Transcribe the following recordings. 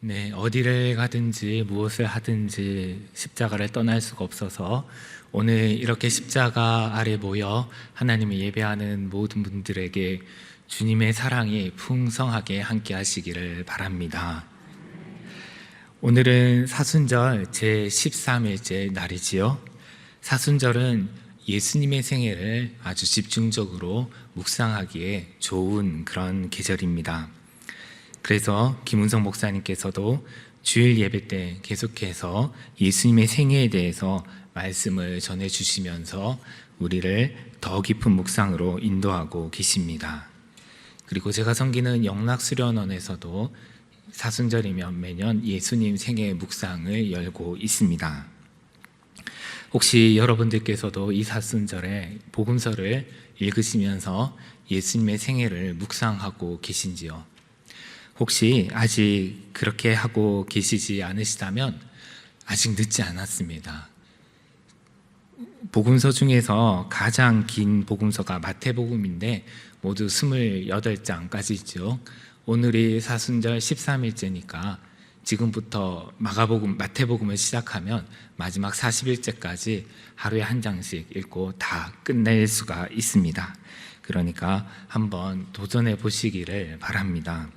네, 어디를 가든지 무엇을 하든지 십자가를 떠날 수가 없어서 오늘 이렇게 십자가 아래 모여 하나님을 예배하는 모든 분들에게 주님의 사랑이 풍성하게 함께 하시기를 바랍니다. 오늘은 사순절 제13일째 날이지요. 사순절은 예수님의 생애를 아주 집중적으로 묵상하기에 좋은 그런 계절입니다. 그래서 김은성 목사님께서도 주일 예배 때 계속해서 예수님의 생애에 대해서 말씀을 전해주시면서 우리를 더 깊은 묵상으로 인도하고 계십니다. 그리고 제가 섬기는 영락수련원에서도 사순절이면 매년 예수님 생애 묵상을 열고 있습니다. 혹시 여러분들께서도 이 사순절에 복음서를 읽으시면서 예수님의 생애를 묵상하고 계신지요? 혹시 아직 그렇게 하고 계시지 않으시다면 아직 늦지 않았습니다. 복음서 중에서 가장 긴 복음서가 마태복음인데 모두 28장까지 있죠. 오늘이 사순절 13일째니까 지금부터 마태복음을 시작하면 마지막 40일째까지 하루에 한 장씩 읽고 다 끝낼 수가 있습니다. 그러니까 한번 도전해 보시기를 바랍니다.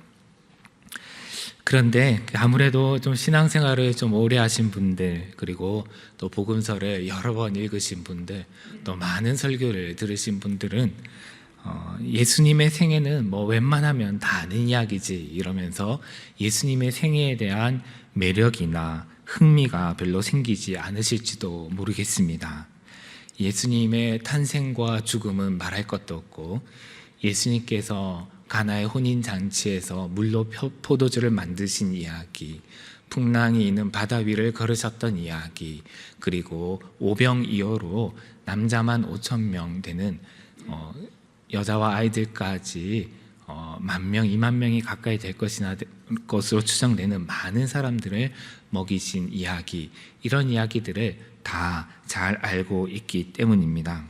그런데 아무래도 좀 신앙생활을 좀 오래 하신 분들, 그리고 또 복음서를 여러 번 읽으신 분들, 또 많은 설교를 들으신 분들은 예수님의 생애는 뭐 웬만하면 다 아는 이야기지 이러면서 예수님의 생애에 대한 매력이나 흥미가 별로 생기지 않으실지도 모르겠습니다. 예수님의 탄생과 죽음은 말할 것도 없고, 예수님께서 가나의 혼인잔치에서 물로 포도주를 만드신 이야기, 풍랑이 있는 바다 위를 걸으셨던 이야기, 그리고 오병이어로 남자만 5,000명 되는 여자와 아이들까지 10,000명, 20,000명이 가까이 될 것으로 추정되는 많은 사람들을 먹이신 이야기, 이런 이야기들을 다 잘 알고 있기 때문입니다.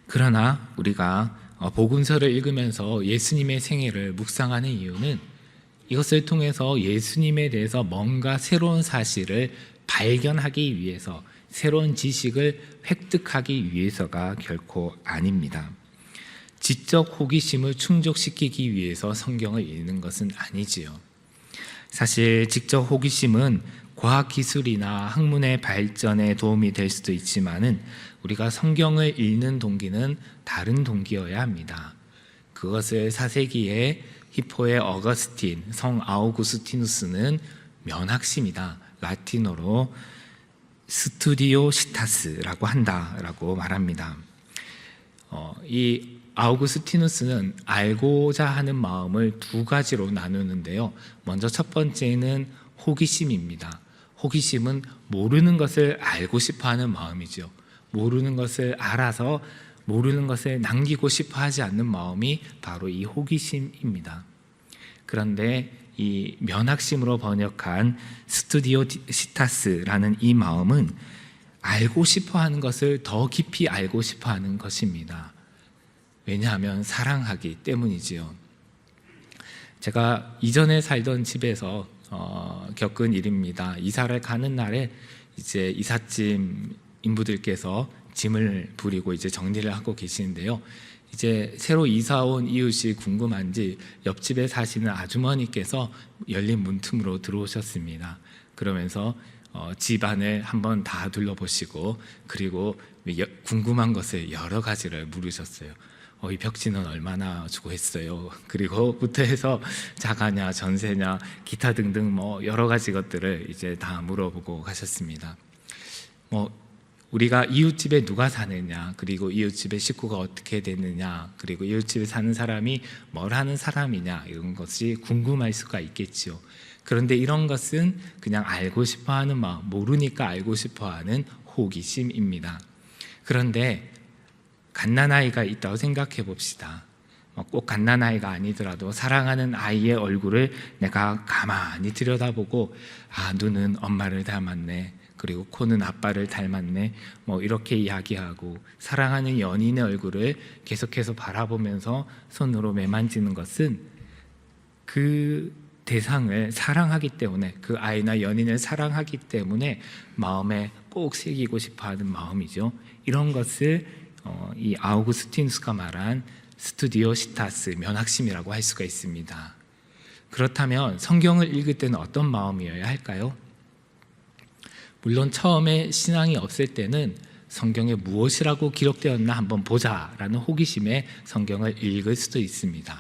그러나 우리가 복음서를 읽으면서 예수님의 생애를 묵상하는 이유는 이것을 통해서 예수님에 대해서 뭔가 새로운 사실을 발견하기 위해서, 새로운 지식을 획득하기 위해서가 결코 아닙니다. 지적 호기심을 충족시키기 위해서 성경을 읽는 것은 아니지요. 사실 지적 호기심은 과학기술이나 학문의 발전에 도움이 될 수도 있지만은 우리가 성경을 읽는 동기는 다른 동기여야 합니다. 그것을 4세기에 히포의 어거스틴, 성 아우구스티누스는 면학심이다, 라틴어로 스투디오 시타스라고 한다라고 말합니다. 이 아우구스티누스는 알고자 하는 마음을 두 가지로 나누는데요. 먼저 첫 번째는 호기심입니다. 호기심은 모르는 것을 알고 싶어하는 마음이죠. 모르는 것을 알아서 모르는 것을 남기고 싶어 하지 않는 마음이 바로 이 호기심입니다. 그런데 이 면학심으로 번역한 스투디오 시타스라는 이 마음은 알고 싶어 하는 것을 더 깊이 알고 싶어 하는 것입니다. 왜냐하면 사랑하기 때문이지요. 제가 이전에 살던 집에서 겪은 일입니다. 이사를 가는 날에 이제 이삿짐 인부들께서 짐을 부리고 이제 정리를 하고 계시는데요. 이제 새로 이사 온 이웃이 궁금한지 옆집에 사시는 아주머니께서 열린 문틈으로 들어오셨습니다. 그러면서 집안을 한번 다 둘러보시고, 그리고 궁금한 것을 여러 가지를 물으셨어요. 이 벽지는 얼마나 주고 했어요? 그리고부터 해서 자가냐, 전세냐, 기타 등등 뭐 여러 가지 것들을 이제 다 물어보고 가셨습니다. 우리가 이웃집에 누가 사느냐, 그리고 이웃집의 식구가 어떻게 되느냐, 그리고 이웃집에 사는 사람이 뭘 하는 사람이냐, 이런 것이 궁금할 수가 있겠지요. 그런데 이런 것은 그냥 알고 싶어하는 마음, 모르니까 알고 싶어하는 호기심입니다. 그런데 갓난아이가 있다고 생각해 봅시다. 꼭 갓난아이가 아니더라도 사랑하는 아이의 얼굴을 내가 가만히 들여다보고, 눈은 엄마를 닮았네, 그리고 코는 아빠를 닮았네, 이렇게 이야기하고, 사랑하는 연인의 얼굴을 계속해서 바라보면서 손으로 매만지는 것은 그 대상을 사랑하기 때문에, 그 아이나 연인을 사랑하기 때문에 마음에 꼭 새기고 싶어하는 마음이죠. 이런 것을 이 아우구스티누스가 말한 스튜디오 시타스, 면학심이라고 할 수가 있습니다. 그렇다면 성경을 읽을 때는 어떤 마음이어야 할까요? 물론 처음에 신앙이 없을 때는 성경에 무엇이라고 기록되었나 한번 보자라는 호기심에 성경을 읽을 수도 있습니다.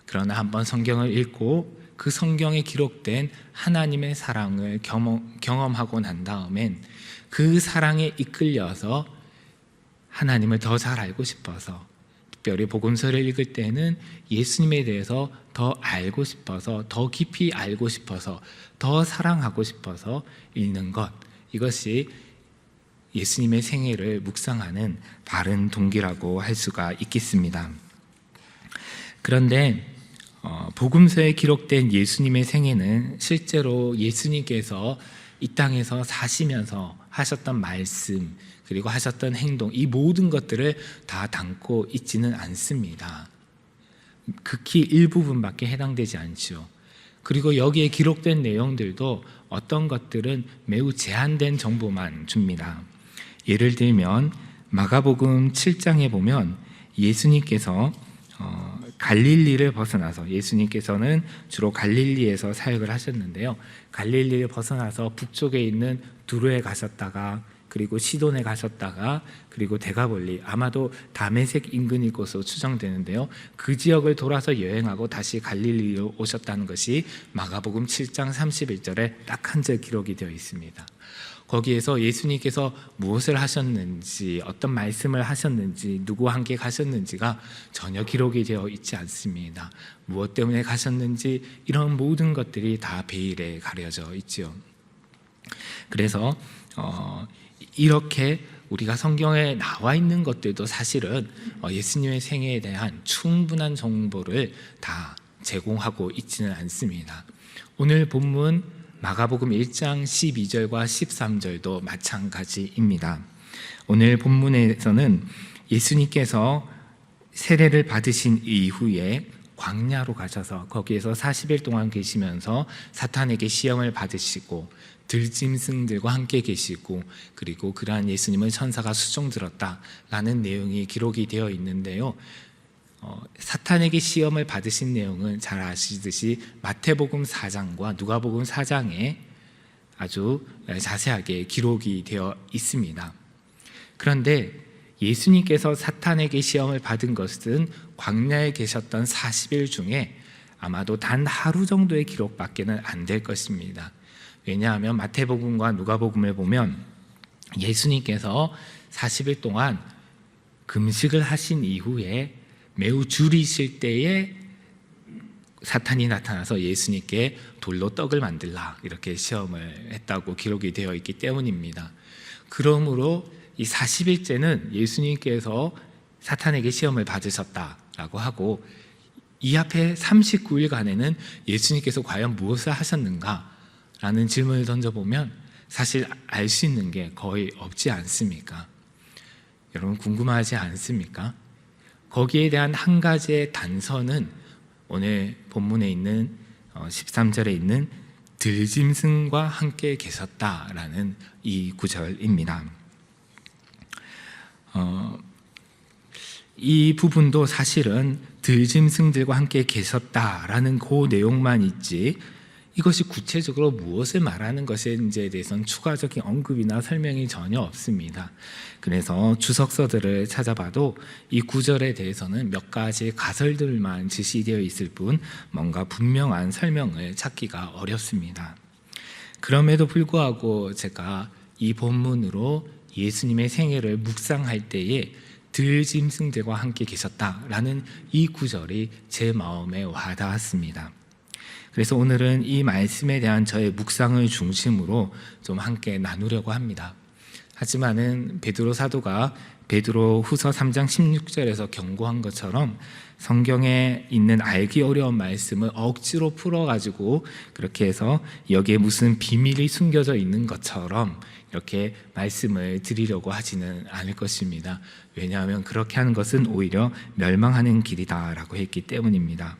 그러나 한번 성경을 읽고 그 성경에 기록된 하나님의 사랑을 경험하고 난 다음엔 그 사랑에 이끌려서 하나님을 더 잘 알고 싶어서, 특별히 복음서를 읽을 때는 예수님에 대해서 더 알고 싶어서, 더 깊이 알고 싶어서, 더 사랑하고 싶어서 읽는 것, 이것이 예수님의 생애를 묵상하는 바른 동기라고 할 수가 있겠습니다. 그런데 복음서에 기록된 예수님의 생애는 실제로 예수님께서 이 땅에서 사시면서 하셨던 말씀, 그리고 하셨던 행동, 이 모든 것들을 다 담고 있지는 않습니다. 극히 일부분밖에 해당되지 않죠. 그리고 여기에 기록된 내용들도 어떤 것들은 매우 제한된 정보만 줍니다. 예를 들면 마가복음 7장에 보면 예수님께서 갈릴리를 벗어나서, 예수님께서는 주로 갈릴리에서 사역을 하셨는데요, 갈릴리를 벗어나서 북쪽에 있는 두로에 가셨다가, 그리고 시돈에 가셨다가, 그리고 데가볼리, 아마도 다메섹 인근일 것으로 추정되는데요, 그 지역을 돌아서 여행하고 다시 갈릴리로 오셨다는 것이 마가복음 7장 31절에 딱 한 절 기록이 되어 있습니다. 거기에서 예수님께서 무엇을 하셨는지, 어떤 말씀을 하셨는지, 누구와 함께 가셨는지가 전혀 기록이 되어 있지 않습니다. 무엇 때문에 가셨는지, 이런 모든 것들이 다 베일에 가려져 있죠. 그래서 이렇게 우리가 성경에 나와 있는 것들도 사실은 예수님의 생애에 대한 충분한 정보를 다 제공하고 있지는 않습니다. 오늘 본문 마가복음 1장 12절과 13절도 마찬가지입니다. 오늘 본문에서는 예수님께서 세례를 받으신 이후에 광야로 가셔서 거기에서 40일 동안 계시면서 사탄에게 시험을 받으시고 들짐승들과 함께 계시고, 그리고 그러한 예수님을 천사가 수종들었다라는 내용이 기록이 되어 있는데요, 사탄에게 시험을 받으신 내용은 잘 아시듯이 마태복음 4장과 누가복음 4장에 아주 자세하게 기록이 되어 있습니다. 그런데 예수님께서 사탄에게 시험을 받은 것은 광야에 계셨던 40일 중에 아마도 단 하루 정도의 기록밖에는 안 될 것입니다. 왜냐하면 마태복음과 누가복음을 보면 예수님께서 40일 동안 금식을 하신 이후에 매우 줄이실 때에 사탄이 나타나서 예수님께 돌로 떡을 만들라, 이렇게 시험을 했다고 기록이 되어 있기 때문입니다. 그러므로 이 40일째는 예수님께서 사탄에게 시험을 받으셨다라고 하고, 이 앞에 39일간에는 예수님께서 과연 무엇을 하셨는가 라는 질문을 던져보면 사실 알 수 있는 게 거의 없지 않습니까? 여러분 궁금하지 않습니까? 거기에 대한 한 가지의 단서는 오늘 본문에 있는 13절에 있는 들짐승과 함께 계셨다라는 이 구절입니다. 이 부분도 사실은 들짐승들과 함께 계셨다라는 그 내용만 있지, 이것이 구체적으로 무엇을 말하는 것인지에 대해서는 추가적인 언급이나 설명이 전혀 없습니다. 그래서 주석서들을 찾아봐도 이 구절에 대해서는 몇 가지 가설들만 제시되어 있을 뿐 뭔가 분명한 설명을 찾기가 어렵습니다. 그럼에도 불구하고 제가 이 본문으로 예수님의 생애를 묵상할 때에 들짐승들과 함께 계셨다라는 이 구절이 제 마음에 와닿았습니다. 그래서 오늘은 이 말씀에 대한 저의 묵상을 중심으로 좀 함께 나누려고 합니다. 하지만은 베드로 사도가 베드로 후서 3장 16절에서 경고한 것처럼 성경에 있는 알기 어려운 말씀을 억지로 풀어가지고 그렇게 해서 여기에 무슨 비밀이 숨겨져 있는 것처럼 이렇게 말씀을 드리려고 하지는 않을 것입니다. 왜냐하면 그렇게 하는 것은 오히려 멸망하는 길이다라고 했기 때문입니다.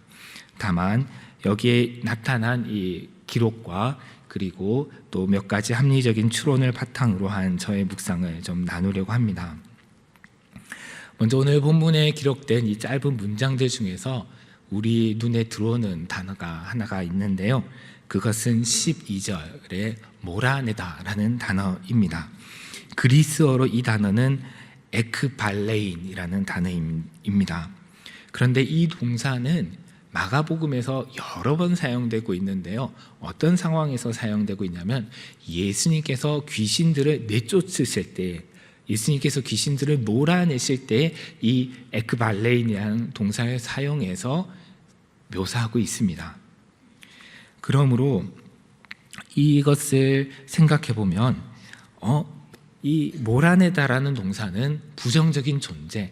다만 여기에 나타난 이 기록과 그리고 또 몇 가지 합리적인 추론을 바탕으로 한 저의 묵상을 좀 나누려고 합니다. 먼저 오늘 본문에 기록된 이 짧은 문장들 중에서 우리 눈에 들어오는 단어가 하나가 있는데요. 그것은 12절에 몰아내다라는 단어입니다. 그리스어로 이 단어는 에크발레인이라는 단어입니다. 그런데 이 동사는 마가복음에서 여러 번 사용되고 있는데요. 어떤 상황에서 사용되고 있냐면 예수님께서 귀신들을 내쫓으실 때, 예수님께서 귀신들을 몰아내실 때 이 에크발레인이라는 동사를 사용해서 묘사하고 있습니다. 그러므로 이것을 생각해 보면 이 몰아내다라는 동사는 부정적인 존재,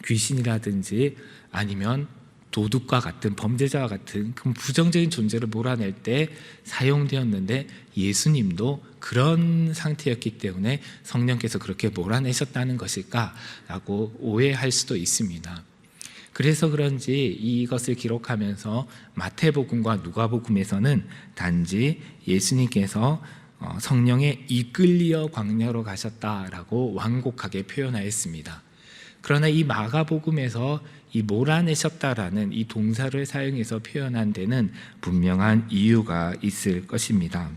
귀신이라든지 아니면 도둑과 같은 범죄자와 같은 그 부정적인 존재를 몰아낼 때 사용되었는데 예수님도 그런 상태였기 때문에 성령께서 그렇게 몰아내셨다는 것일까라고 오해할 수도 있습니다. 그래서 그런지 이것을 기록하면서 마태복음과 누가복음에서는 단지 예수님께서 성령에 이끌려 광야로 가셨다라고 완곡하게 표현하였습니다. 그러나 이 마가복음에서 이 몰아내셨다라는 이 동사를 사용해서 표현한 데는 분명한 이유가 있을 것입니다.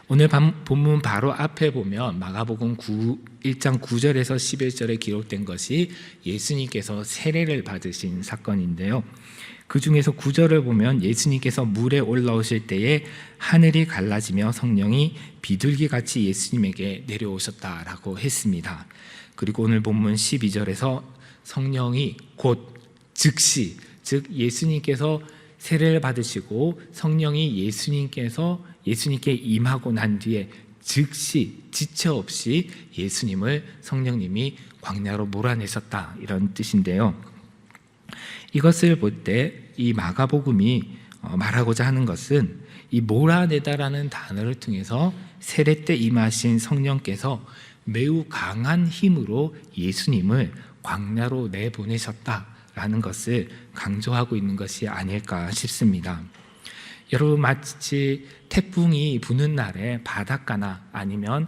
오늘 본문 바로 앞에 보면 마가복음 1장 9절에서 11절에 기록된 것이 예수님께서 세례를 받으신 사건인데요. 그 중에서 9절을 보면 예수님께서 물에 올라오실 때에 하늘이 갈라지며 성령이 비둘기같이 예수님에게 내려오셨다라고 했습니다. 그리고 오늘 본문 12절에서 성령이 곧 즉시, 즉 예수님께서 세례를 받으시고 성령이 예수님께 임하고 난 뒤에 즉시 지체 없이 예수님을 성령님이 광야로 몰아내셨다, 이런 뜻인데요. 이것을 볼 때 이 마가복음이 말하고자 하는 것은 이 몰아내다라는 단어를 통해서 세례 때 임하신 성령께서 매우 강한 힘으로 예수님을 광야로 내보내셨다라는 것을 강조하고 있는 것이 아닐까 싶습니다. 여러분, 마치 태풍이 부는 날에 바닷가나 아니면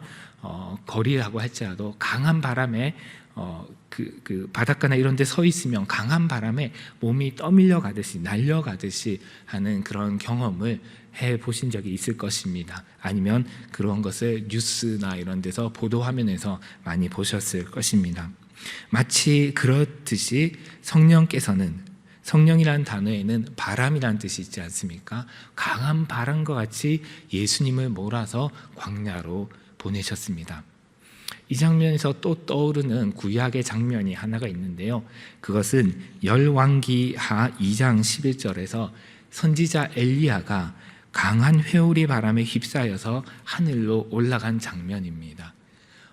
거리라고 할지라도 강한 바람에 그 바닷가나 이런 데 서 있으면 강한 바람에 몸이 떠밀려 가듯이 날려가듯이 하는 그런 경험을 해보신 적이 있을 것입니다. 아니면 그런 것을 뉴스나 이런 데서 보도화면에서 많이 보셨을 것입니다. 마치 그렇듯이 성령이라는 단어에는 바람이라는 뜻이 있지 않습니까? 강한 바람과 같이 예수님을 몰아서 광야로 보내셨습니다. 이 장면에서 또 떠오르는 구약의 장면이 하나가 있는데요. 그것은 열왕기하 2장 11절에서 선지자 엘리야가 강한 회오리 바람에 휩싸여서 하늘로 올라간 장면입니다.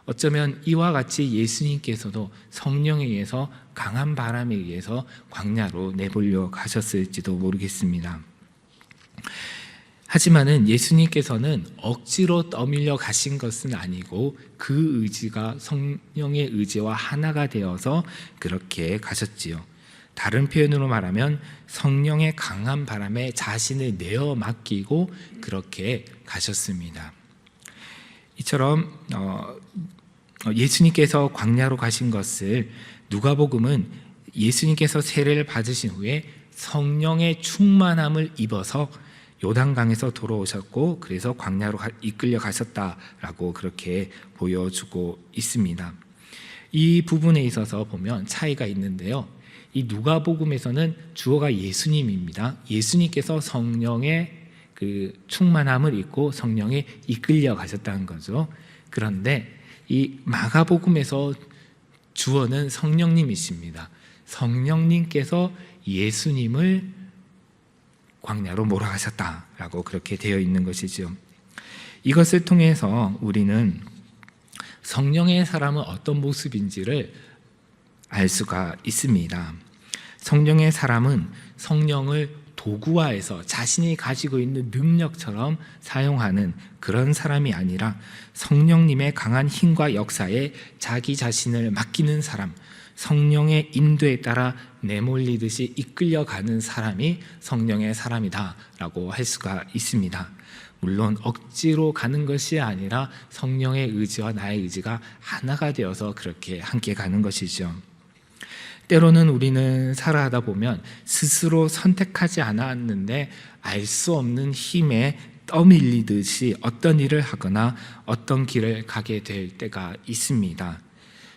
어쩌면 이와 같이 예수님께서도 성령에 의해서 강한 바람에 의해서 광야로 내몰려 가셨을지도 모르겠습니다. 하지만은 예수님께서는 억지로 떠밀려 가신 것은 아니고 그 의지가 성령의 의지와 하나가 되어서 그렇게 가셨지요. 다른 표현으로 말하면 성령의 강한 바람에 자신을 내어 맡기고 그렇게 가셨습니다. 이처럼 예수님께서 광야로 가신 것을 누가복음은 예수님께서 세례를 받으신 후에 성령의 충만함을 입어서 요단강에서 돌아오셨고 그래서 광야로 이끌려 가셨다라고 그렇게 보여주고 있습니다. 이 부분에 있어서 보면 차이가 있는데요. 이 누가복음에서는 주어가 예수님입니다. 예수님께서 성령의 그 충만함을 입고 성령에 이끌려 가셨다는 거죠. 그런데 이 마가복음에서 주어는 성령님이십니다. 성령님께서 예수님을 광야로 몰아가셨다라고 그렇게 되어 있는 것이죠. 이것을 통해서 우리는 성령의 사람은 어떤 모습인지를 알 수가 있습니다. 성령의 사람은 성령을 도구화해서 자신이 가지고 있는 능력처럼 사용하는 그런 사람이 아니라 성령님의 강한 힘과 역사에 자기 자신을 맡기는 사람, 성령의 인도에 따라 내몰리듯이 이끌려가는 사람이 성령의 사람이다라고 할 수가 있습니다. 물론 억지로 가는 것이 아니라 성령의 의지와 나의 의지가 하나가 되어서 그렇게 함께 가는 것이죠. 때로는 우리는 살아가다 보면 스스로 선택하지 않았는데 알 수 없는 힘에 떠밀리듯이 어떤 일을 하거나 어떤 길을 가게 될 때가 있습니다.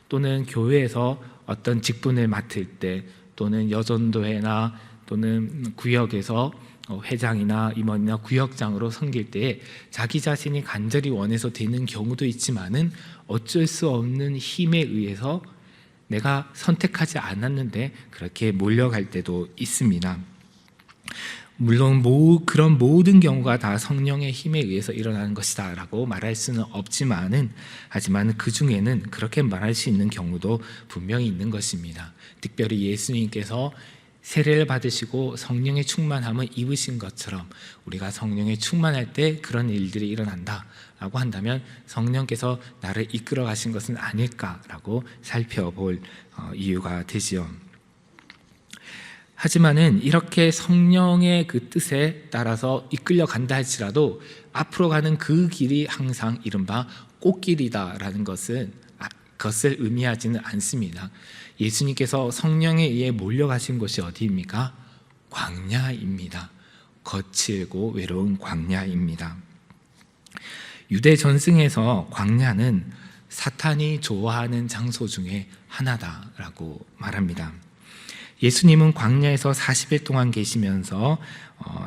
또는 교회에서 어떤 직분을 맡을 때, 또는 여전도회나 또는 구역에서 회장이나 임원이나 구역장으로 섬길 때에 자기 자신이 간절히 원해서 되는 경우도 있지만은 어쩔 수 없는 힘에 의해서 내가 선택하지 않았는데 그렇게 몰려갈 때도 있습니다. 물론 그런 모든 경우가 다 성령의 힘에 의해서 일어나는 것이다 라고 말할 수는 없지만은, 하지만 그 중에는 그렇게 말할 수 있는 경우도 분명히 있는 것입니다. 특별히 예수님께서 세례를 받으시고 성령의 충만함을 입으신 것처럼 우리가 성령에 충만할 때 그런 일들이 일어난다 라고 한다면 성령께서 나를 이끌어 가신 것은 아닐까라고 살펴볼 이유가 되지요. 하지만은 이렇게 성령의 그 뜻에 따라서 이끌려 간다 할지라도 앞으로 가는 그 길이 항상 이른바 꽃길이다라는 것을 의미하지는 않습니다. 예수님께서 성령에 의해 몰려가신 곳이 어디입니까? 광야입니다. 거칠고 외로운 광야입니다. 유대 전승에서 광야는 사탄이 좋아하는 장소 중에 하나다라고 말합니다. 예수님은 광야에서 40일 동안 계시면서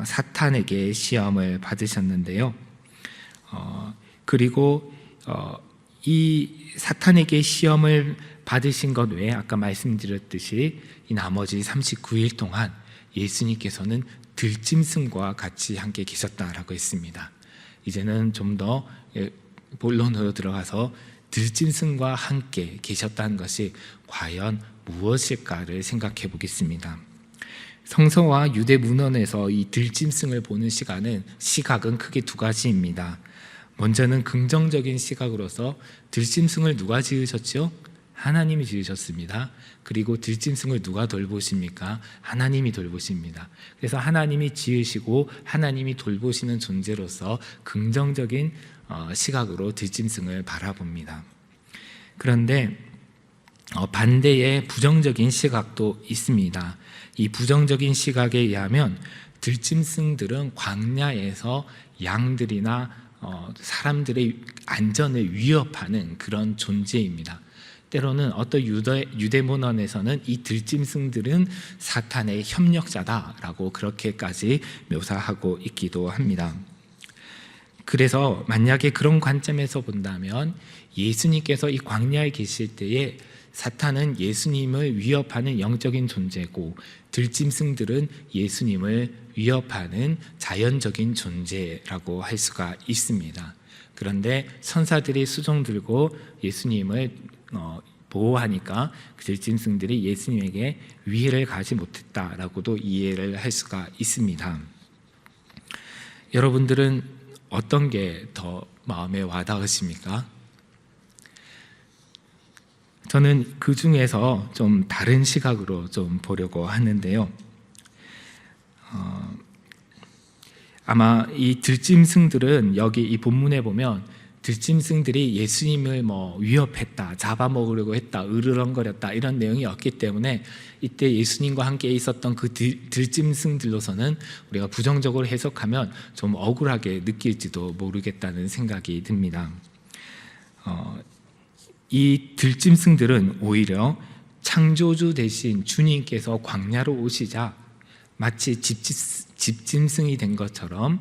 사탄에게 시험을 받으셨는데요. 그리고 이 사탄에게 시험을 받으신 것 외에 아까 말씀드렸듯이 이 나머지 39일 동안 예수님께서는 들짐승과 같이 함께 계셨다라고 했습니다. 이제는 좀 더 본론으로 들어가서 들짐승과 함께 계셨다는 것이 과연 무엇일까를 생각해 보겠습니다. 성서와 유대 문헌에서 이 들짐승을 보는 시각은 크게 두 가지입니다. 먼저는 긍정적인 시각으로서 들짐승을 누가 지으셨죠? 하나님이 지으셨습니다. 그리고 들짐승을 누가 돌보십니까? 하나님이 돌보십니다. 그래서 하나님이 지으시고 하나님이 돌보시는 존재로서 긍정적인 시각으로 들짐승을 바라봅니다. 그런데 반대의 부정적인 시각도 있습니다. 이 부정적인 시각에 의하면 들짐승들은 광야에서 양들이나 사람들의 안전을 위협하는 그런 존재입니다. 때로는 어떤 유대 문헌에서는 이 들짐승들은 사탄의 협력자다라고 그렇게까지 묘사하고 있기도 합니다. 그래서 만약에 그런 관점에서 본다면 예수님께서 이 광야에 계실 때에 사탄은 예수님을 위협하는 영적인 존재고 들짐승들은 예수님을 위협하는 자연적인 존재라고 할 수가 있습니다. 그런데 천사들이 수종 들고 예수님을 보호하니까 그 들짐승들이 예수님에게 위해를 가지 못했다라고도 이해를 할 수가 있습니다. 여러분들은 어떤 게 더 마음에 와닿으십니까? 저는 그 중에서 좀 다른 시각으로 좀 보려고 하는데요. 아마 이 들짐승들은 여기 이 본문에 보면 들짐승들이 예수님을 위협했다, 잡아먹으려고 했다, 으르렁거렸다 이런 내용이 없기 때문에 이때 예수님과 함께 있었던 그 들짐승들로서는 우리가 부정적으로 해석하면 좀 억울하게 느낄지도 모르겠다는 생각이 듭니다. 이 들짐승들은 오히려 창조주 대신 주님께서 광야로 오시자 마치 집짐승이 된 것처럼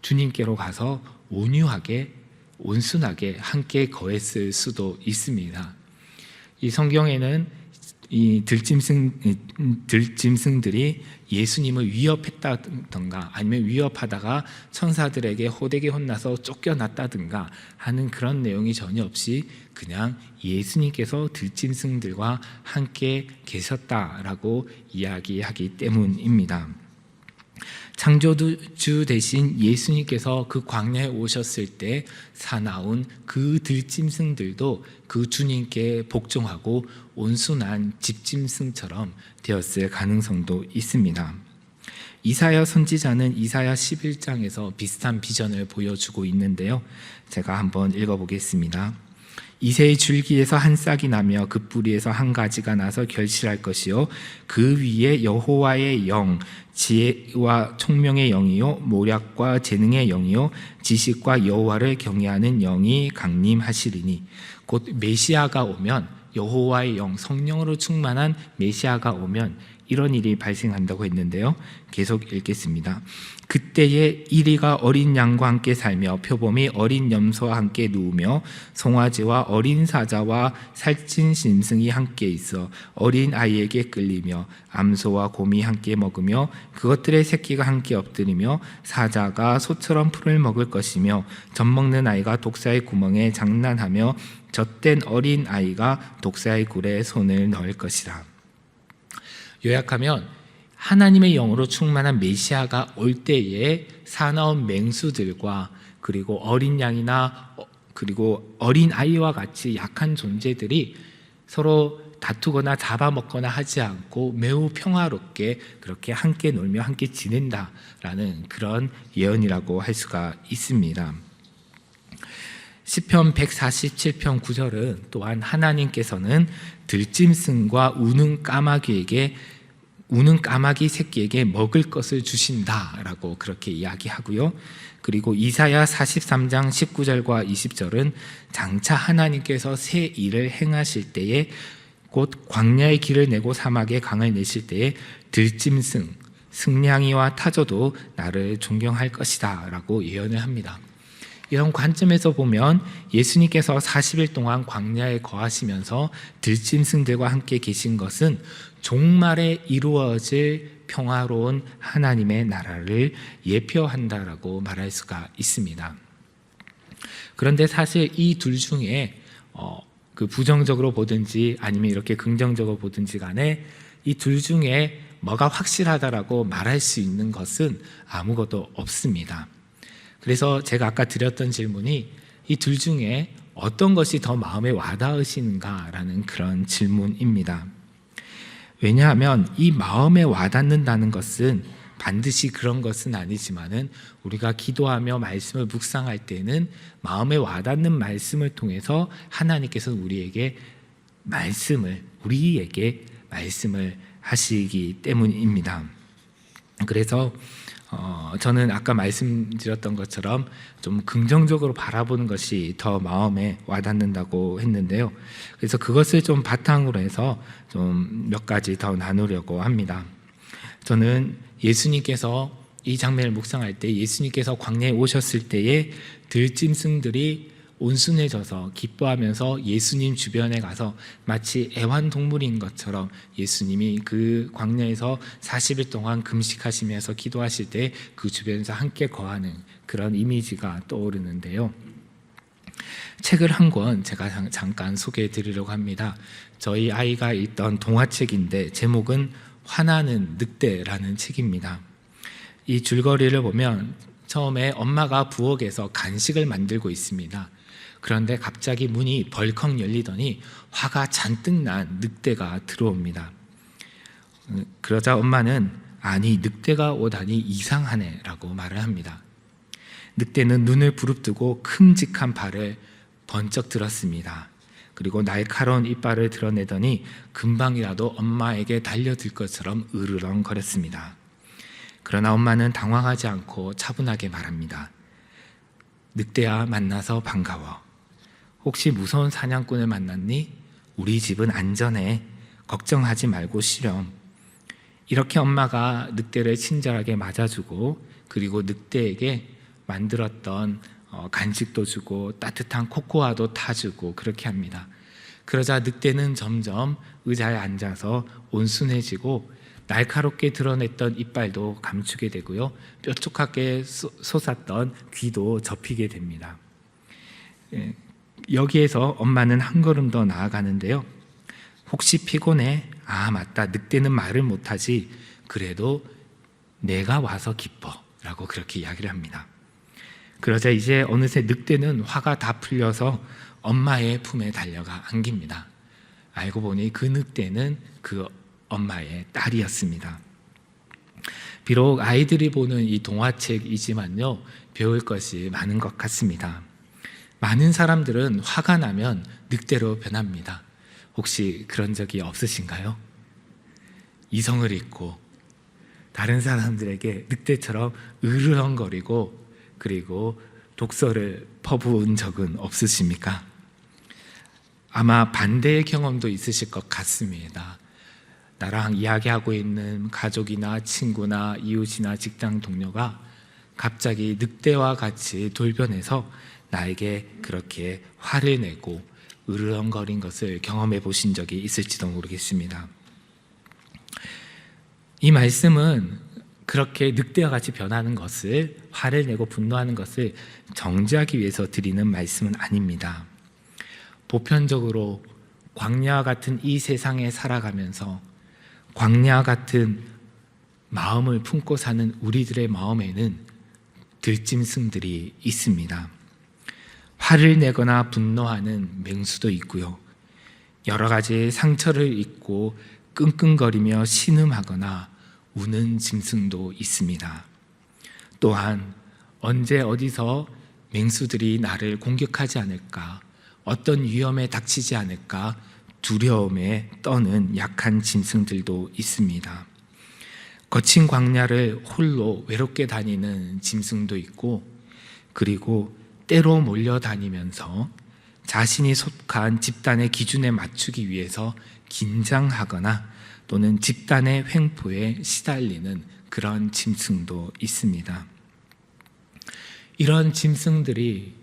주님께로 가서 온유하게 온순하게 함께 거했을 수도 있습니다. 이 성경에는 이 들짐승들이 예수님을 위협했다든가 아니면 위협하다가 천사들에게 호되게 혼나서 쫓겨났다든가 하는 그런 내용이 전혀 없이 그냥 예수님께서 들짐승들과 함께 계셨다라고 이야기하기 때문입니다. 창조주 대신 예수님께서 그 광야에 오셨을 때 사나운 그 들짐승들도 그 주님께 복종하고 온순한 집짐승처럼 되었을 가능성도 있습니다. 이사야 선지자는 이사야 11장에서 비슷한 비전을 보여주고 있는데요. 제가 한번 읽어보겠습니다. 이새의 줄기에서 한 싹이 나며 그 뿌리에서 한 가지가 나서 결실할 것이요 그 위에 여호와의 영 지혜와 총명의 영이요 모략과 재능의 영이요 지식과 여호와를 경외하는 영이 강림하시리니 곧 메시아가 오면 여호와의 영 성령으로 충만한 메시아가 오면 이런 일이 발생한다고 했는데요. 계속 읽겠습니다. 그때에 이리가 어린 양과 함께 살며 표범이 어린 염소와 함께 누우며 송아지와 어린 사자와 살찐 짐승이 함께 있어 어린 아이에게 끌리며 암소와 곰이 함께 먹으며 그것들의 새끼가 함께 엎드리며 사자가 소처럼 풀을 먹을 것이며 젖먹는 아이가 독사의 구멍에 장난하며 젖된 어린 아이가 독사의 굴에 손을 넣을 것이라. 요약하면 하나님의 영으로 충만한 메시아가 올 때에 사나운 맹수들과 그리고 어린 양이나 그리고 어린 아이와 같이 약한 존재들이 서로 다투거나 잡아먹거나 하지 않고 매우 평화롭게 그렇게 함께 놀며 함께 지낸다라는 그런 예언이라고 할 수가 있습니다. 시편 147편 9절은 또한 하나님께서는 들짐승과 우는 까마귀 새끼에게 먹을 것을 주신다라고 그렇게 이야기하고요. 그리고 이사야 43장 19절과 20절은 장차 하나님께서 새 일을 행하실 때에 곧 광야의 길을 내고 사막의 강을 내실 때에 들짐승, 승냥이와 타조도 나를 존경할 것이다 라고 예언을 합니다. 이런 관점에서 보면 예수님께서 40일 동안 광야에 거하시면서 들짐승들과 함께 계신 것은 종말에 이루어질 평화로운 하나님의 나라를 예표한다라고 말할 수가 있습니다. 그런데 사실 이 둘 중에 그 부정적으로 보든지 아니면 이렇게 긍정적으로 보든지 간에 이 둘 중에 뭐가 확실하다라고 말할 수 있는 것은 아무것도 없습니다. 그래서 제가 아까 드렸던 질문이 이 둘 중에 어떤 것이 더 마음에 와닿으시는가라는 그런 질문입니다. 왜냐하면 이 마음에 와닿는다는 것은 반드시 그런 것은 아니지만은 우리가 기도하며 말씀을 묵상할 때는 마음에 와닿는 말씀을 통해서 하나님께서 우리에게 말씀을 하시기 때문입니다. 그래서 저는 아까 말씀드렸던 것처럼 좀 긍정적으로 바라보는 것이 더 마음에 와닿는다고 했는데요. 그래서 그것을 좀 바탕으로 해서 좀 몇 가지 더 나누려고 합니다. 저는 예수님께서 이 장면을 묵상할 때 예수님께서 광야에 오셨을 때에 들짐승들이 온순해져서 기뻐하면서 예수님 주변에 가서 마치 애완동물인 것처럼 예수님이 그 광야에서 40일 동안 금식하시면서 기도하실 때 그 주변에서 함께 거하는 그런 이미지가 떠오르는데요. 책을 한 권 제가 잠깐 소개해 드리려고 합니다. 저희 아이가 읽던 동화책인데 제목은 화나는 늑대라는 책입니다. 이 줄거리를 보면 처음에 엄마가 부엌에서 간식을 만들고 있습니다. 그런데 갑자기 문이 벌컥 열리더니 화가 잔뜩 난 늑대가 들어옵니다. 그러자 엄마는 아니 늑대가 오다니 이상하네 라고 말을 합니다. 늑대는 눈을 부릅뜨고 큼직한 발을 번쩍 들었습니다. 그리고 날카로운 이빨을 드러내더니 금방이라도 엄마에게 달려들 것처럼 으르렁거렸습니다. 그러나 엄마는 당황하지 않고 차분하게 말합니다. 늑대야 만나서 반가워. 혹시 무서운 사냥꾼을 만났니? 우리 집은 안전해. 걱정하지 말고 쉬렴. 이렇게 엄마가 늑대를 친절하게 맞아주고 그리고 늑대에게 만들었던 간식도 주고 따뜻한 코코아도 타주고 그렇게 합니다. 그러자 늑대는 점점 의자에 앉아서 온순해지고 날카롭게 드러냈던 이빨도 감추게 되고요. 뾰족하게 솟았던 귀도 접히게 됩니다. 여기에서 엄마는 한 걸음 더 나아가는데요. 혹시 피곤해? 아 맞다. 늑대는 말을 못하지. 그래도 내가 와서 기뻐라고 그렇게 이야기를 합니다. 그러자 이제 어느새 늑대는 화가 다 풀려서 엄마의 품에 달려가 안깁니다. 알고 보니 그 늑대는 그 엄마의 딸이었습니다. 비록 아이들이 보는 이 동화책이지만요, 배울 것이 많은 것 같습니다. 많은 사람들은 화가 나면 늑대로 변합니다. 혹시 그런 적이 없으신가요? 이성을 잃고 다른 사람들에게 늑대처럼 으르렁거리고 그리고 독서를 퍼부은 적은 없으십니까? 아마 반대의 경험도 있으실 것 같습니다. 나랑 이야기하고 있는 가족이나 친구나 이웃이나 직장 동료가 갑자기 늑대와 같이 돌변해서 나에게 그렇게 화를 내고 으르렁거린 것을 경험해 보신 적이 있을지도 모르겠습니다. 이 말씀은 그렇게 늑대와 같이 변하는 것을, 화를 내고 분노하는 것을 정죄하기 위해서 드리는 말씀은 아닙니다. 보편적으로 광야와 같은 이 세상에 살아가면서 광야와 같은 마음을 품고 사는 우리들의 마음에는 들짐승들이 있습니다. 화를 내거나 분노하는 맹수도 있고요, 여러 가지 상처를 입고 끙끙거리며 신음하거나 우는 짐승도 있습니다. 또한 언제 어디서 맹수들이 나를 공격하지 않을까, 어떤 위험에 닥치지 않을까 두려움에 떠는 약한 짐승들도 있습니다. 거친 광야를 홀로 외롭게 다니는 짐승도 있고, 그리고 때로 몰려다니면서 자신이 속한 집단의 기준에 맞추기 위해서 긴장하거나 또는 집단의 횡포에 시달리는 그런 짐승도 있습니다. 이런 짐승들이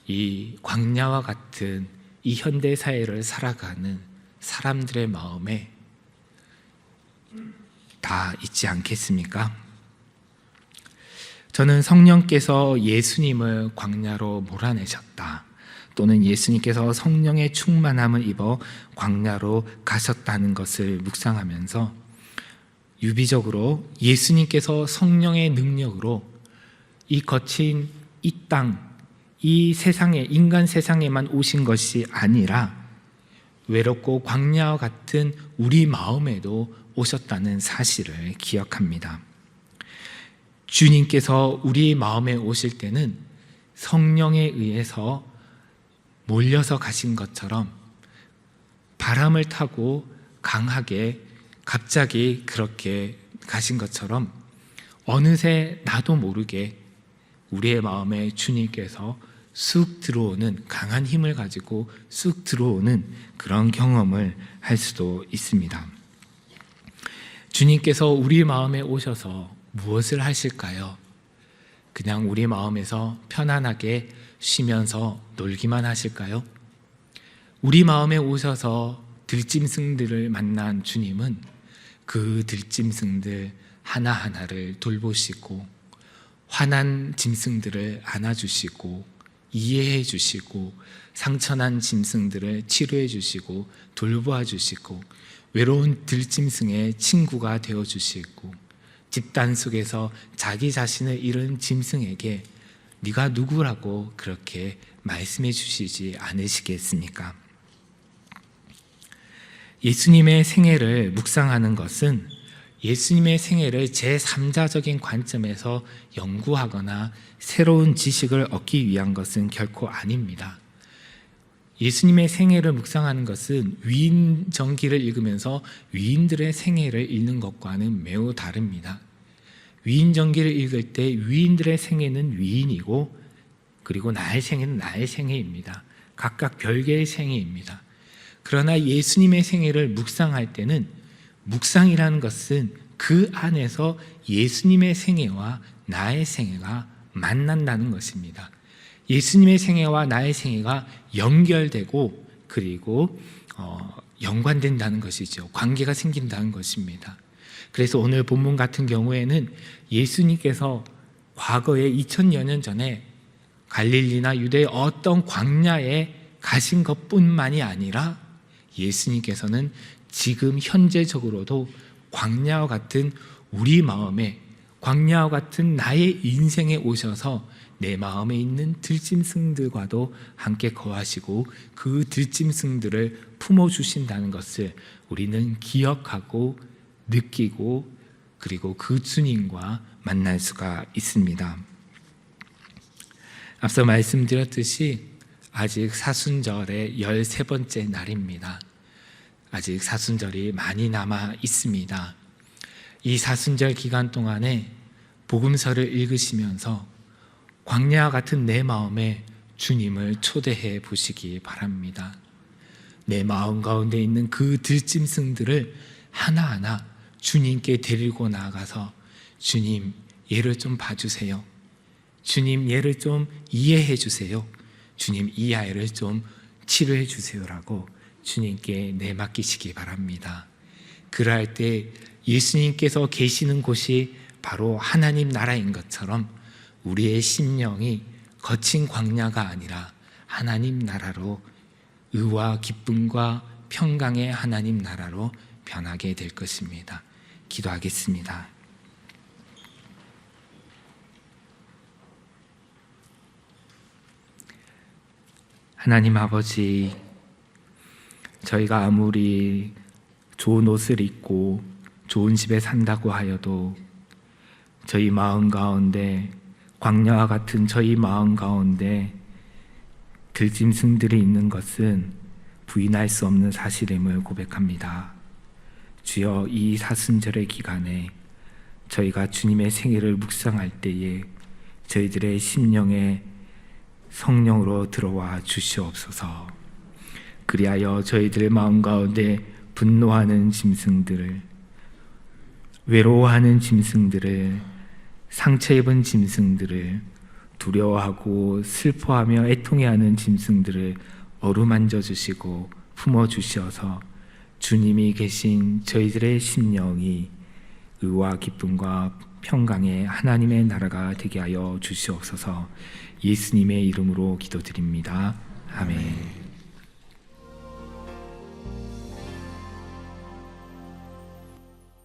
이 광야와 같은 이 현대 사회를 살아가는 사람들의 마음에 다 있지 않겠습니까? 저는 성령께서 예수님을 광야로 몰아내셨다, 또는 예수님께서 성령의 충만함을 입어 광야로 가셨다는 것을 묵상하면서 유비적으로 예수님께서 성령의 능력으로 이 거친 이 땅, 이 세상에, 인간 세상에만 오신 것이 아니라 외롭고 광야와 같은 우리 마음에도 오셨다는 사실을 기억합니다. 주님께서 우리 마음에 오실 때는 성령에 의해서 몰려서 가신 것처럼 바람을 타고 강하게 갑자기 그렇게 가신 것처럼 어느새 나도 모르게 우리의 마음에 주님께서 쑥 들어오는, 강한 힘을 가지고 쑥 들어오는 그런 경험을 할 수도 있습니다. 주님께서 우리 마음에 오셔서 무엇을 하실까요? 그냥 우리 마음에서 편안하게 쉬면서 놀기만 하실까요? 우리 마음에 오셔서 들짐승들을 만난 주님은 그 들짐승들 하나하나를 돌보시고 화난 짐승들을 안아주시고 이해해 주시고 상처난 짐승들을 치료해 주시고 돌보아 주시고 외로운 들짐승의 친구가 되어 주시고 집단 속에서 자기 자신을 잃은 짐승에게 네가 누구라고 그렇게 말씀해 주시지 않으시겠습니까? 예수님의 생애를 묵상하는 것은 예수님의 생애를 제3자적인 관점에서 연구하거나 새로운 지식을 얻기 위한 것은 결코 아닙니다. 예수님의 생애를 묵상하는 것은 위인전기를 읽으면서 위인들의 생애를 읽는 것과는 매우 다릅니다. 위인전기를 읽을 때 위인들의 생애는 위인이고, 그리고 나의 생애는 나의 생애입니다. 각각 별개의 생애입니다. 그러나 예수님의 생애를 묵상할 때는 묵상이라는 것은 그 안에서 예수님의 생애와 나의 생애가 만난다는 것입니다. 예수님의 생애와 나의 생애가 연결되고 그리고 연관된다는 것이죠. 관계가 생긴다는 것입니다. 그래서 오늘 본문 같은 경우에는 예수님께서 과거에 2000여 년 전에 갈릴리나 유대의 어떤 광야에 가신 것뿐만이 아니라 예수님께서는 지금 현재적으로도 광야와 같은 우리 마음에 광야와 같은 나의 인생에 오셔서 내 마음에 있는 들짐승들과도 함께 거하시고 그 들짐승들을 품어주신다는 것을 우리는 기억하고 느끼고 그리고 그 주님과 만날 수가 있습니다. 앞서 말씀드렸듯이 아직 사순절의 13번째 날입니다. 아직 사순절이 많이 남아 있습니다. 이 사순절 기간 동안에 복음서를 읽으시면서 광야와 같은 내 마음에 주님을 초대해 보시기 바랍니다. 내 마음 가운데 있는 그 들짐승들을 하나하나 주님께 데리고 나가서 주님, 얘를 좀 봐주세요. 주님, 얘를 좀 이해해 주세요. 주님, 이 아이를 좀 치료해 주세요라고 주님께 내맡기시기 바랍니다. 그럴 때 예수님께서 계시는 곳이 바로 하나님 나라인 것처럼 우리의 심령이 거친 광야가 아니라 하나님 나라로, 의와 기쁨과 평강의 하나님 나라로 변하게 될 것입니다. 기도하겠습니다. 하나님 아버지, 저희가 아무리 좋은 옷을 입고 좋은 집에 산다고 하여도 저희 마음 가운데, 광야와 같은 저희 마음 가운데 들짐승들이 있는 것은 부인할 수 없는 사실임을 고백합니다. 주여, 이 사순절의 기간에 저희가 주님의 생애를 묵상할 때에 저희들의 심령에 성령으로 들어와 주시옵소서. 그리하여 저희들의 마음 가운데 분노하는 짐승들을, 외로워하는 짐승들을, 상처 입은 짐승들을, 두려워하고 슬퍼하며 애통해하는 짐승들을 어루만져 주시고 품어 주셔서 주님이 계신 저희들의 심령이 의와 기쁨과 평강의 하나님의 나라가 되게 하여 주시옵소서. 예수님의 이름으로 기도드립니다. 아멘.